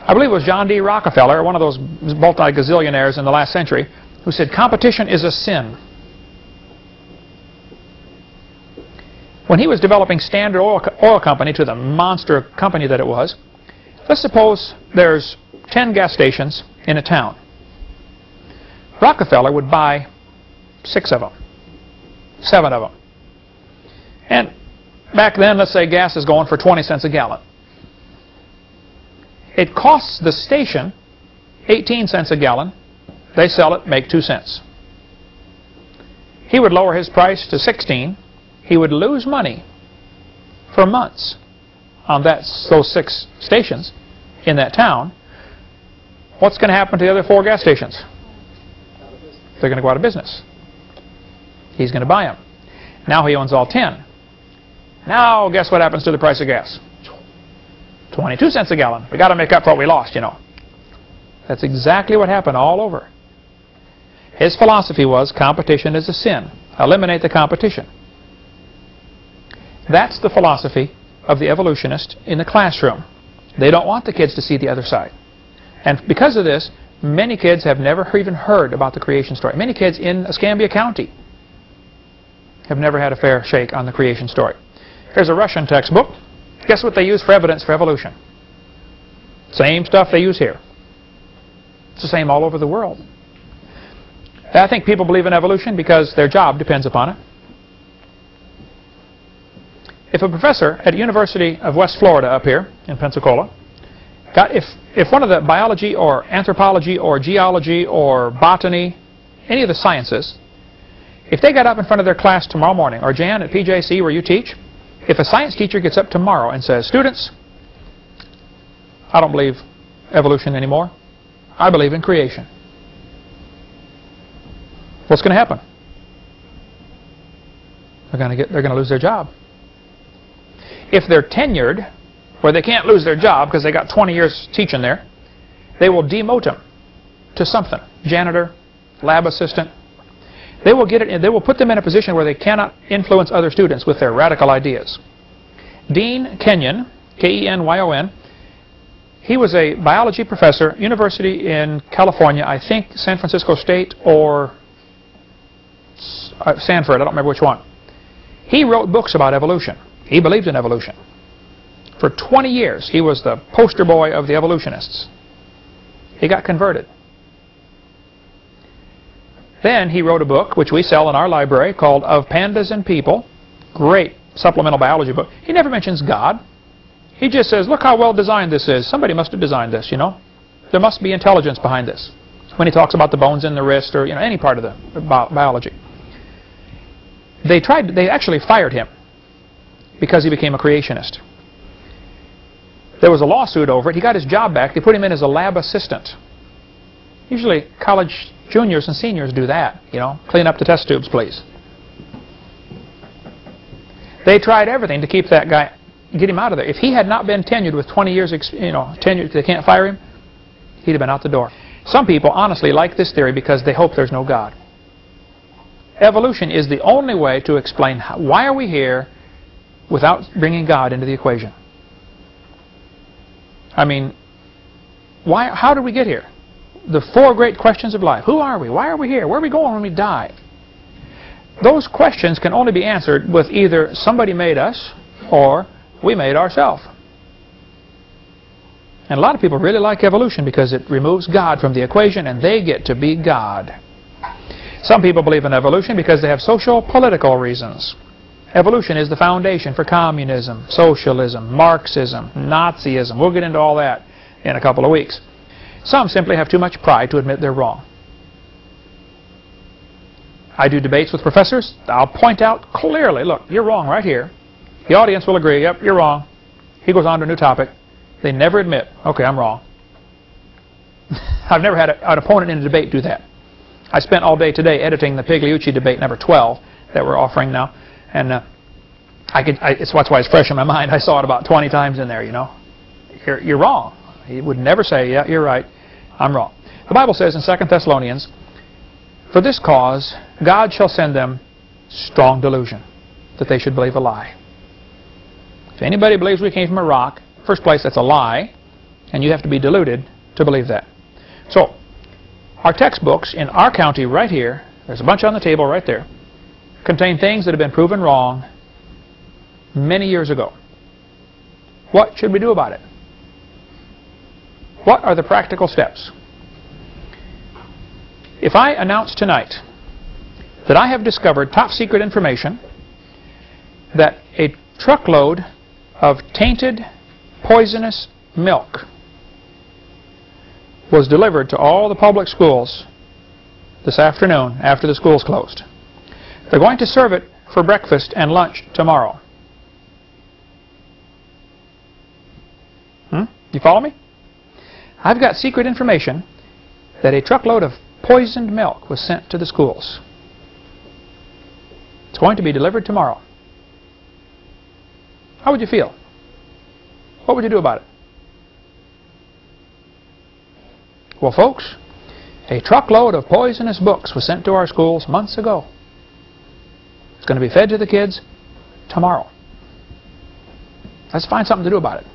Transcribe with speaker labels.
Speaker 1: I believe it was John D. Rockefeller, one of those multi-gazillionaires in the last century, who said competition is a sin. When he was developing Standard Oil Company to the monster company that it was, let's suppose there's 10 gas stations in a town. Rockefeller would buy 6 of them, 7 of them. And back then, let's say gas is going for 20 cents a gallon. It costs the station 18 cents a gallon. They sell it, make 2 cents. He would lower his price to 16. He would lose money for months on those 6 stations in that town. What's going to happen to the other 4 gas stations? They're going to go out of business. He's going to buy them. Now he owns all 10. Now guess what happens to the price of gas? 22 cents a gallon. We got to make up for what we lost, you know. That's exactly what happened all over. His philosophy was competition is a sin. Eliminate the competition. That's the philosophy of the evolutionist in the classroom. They don't want the kids to see the other side. And because of this, many kids have never even heard about the creation story. Many kids in Escambia County have never had a fair shake on the creation story. Here's a Russian textbook. Guess what they use for evidence for evolution? Same stuff they use here. It's the same all over the world. I think people believe in evolution because their job depends upon it. If a professor at the University of West Florida up here in Pensacola, if one of the biology or anthropology or geology or botany, any of the sciences, if they got up in front of their class tomorrow morning, or Jan at PJC where you teach, if a science teacher gets up tomorrow and says, students, I don't believe evolution anymore. I believe in creation. What's going to happen? They're going to lose their job. If they're tenured, where they can't lose their job because they got 20 years teaching there, they will demote them to something. Janitor, lab assistant. They will get it in, they will put them in a position where they cannot influence other students with their radical ideas. Dean Kenyon, K-E-N-Y-O-N, he was a biology professor, university in California, I think San Francisco State or Stanford, I don't remember which one. He wrote books about evolution. He believed in evolution. For 20 years, he was the poster boy of the evolutionists. He got converted. Then he wrote a book, which we sell in our library, called Of Pandas and People. Great supplemental biology book. He never mentions God. He just says, look how well designed this is. Somebody must have designed this, you know. There must be intelligence behind this. When he talks about the bones in the wrist or any part of the biology. They actually fired him because he became a creationist. There was a lawsuit over it. He got his job back. They put him in as a lab assistant. Usually college juniors and seniors do that, you know. Clean up the test tubes, please. They tried everything to keep that guy, get him out of there. If he had not been tenured with 20 years, tenured, they can't fire him, he'd have been out the door. Some people honestly like this theory because they hope there's no God. Evolution is the only way to explain why are we here without bringing God into the equation. I mean, how did we get here? The 4 great questions of life. Who are we? Why are we here? Where are we going when we die? Those questions can only be answered with either somebody made us or we made ourselves. And a lot of people really like evolution because it removes God from the equation and they get to be God. Some people believe in evolution because they have social, political reasons. Evolution is the foundation for communism, socialism, Marxism, Nazism. We'll get into all that in a couple of weeks. Some simply have too much pride to admit they're wrong. I do debates with professors. I'll point out clearly, look, you're wrong right here. The audience will agree, yep, you're wrong. He goes on to a new topic. They never admit, okay, I'm wrong. I've never had an opponent in a debate do that. I spent all day today editing the Pigliucci debate number 12 that we're offering now. And that's why it's fresh in my mind. I saw it about 20 times in there, you know. You're wrong. He would never say, yeah, you're right, I'm wrong. The Bible says in 2 Thessalonians, for this cause God shall send them strong delusion, that they should believe a lie. If anybody believes we came from a rock, first place, that's a lie. And you have to be deluded to believe that. So, our textbooks in our county right here, there's a bunch on the table right there, contain things that have been proven wrong many years ago. What should we do about it? What are the practical steps? If I announce tonight that I have discovered top secret information that a truckload of tainted, poisonous milk was delivered to all the public schools this afternoon after the schools closed. They're going to serve it for breakfast and lunch tomorrow. You follow me? I've got secret information that a truckload of poisoned milk was sent to the schools. It's going to be delivered tomorrow. How would you feel? What would you do about it? Well, folks, a truckload of poisonous books was sent to our schools months ago. It's going to be fed to the kids tomorrow. Let's find something to do about it.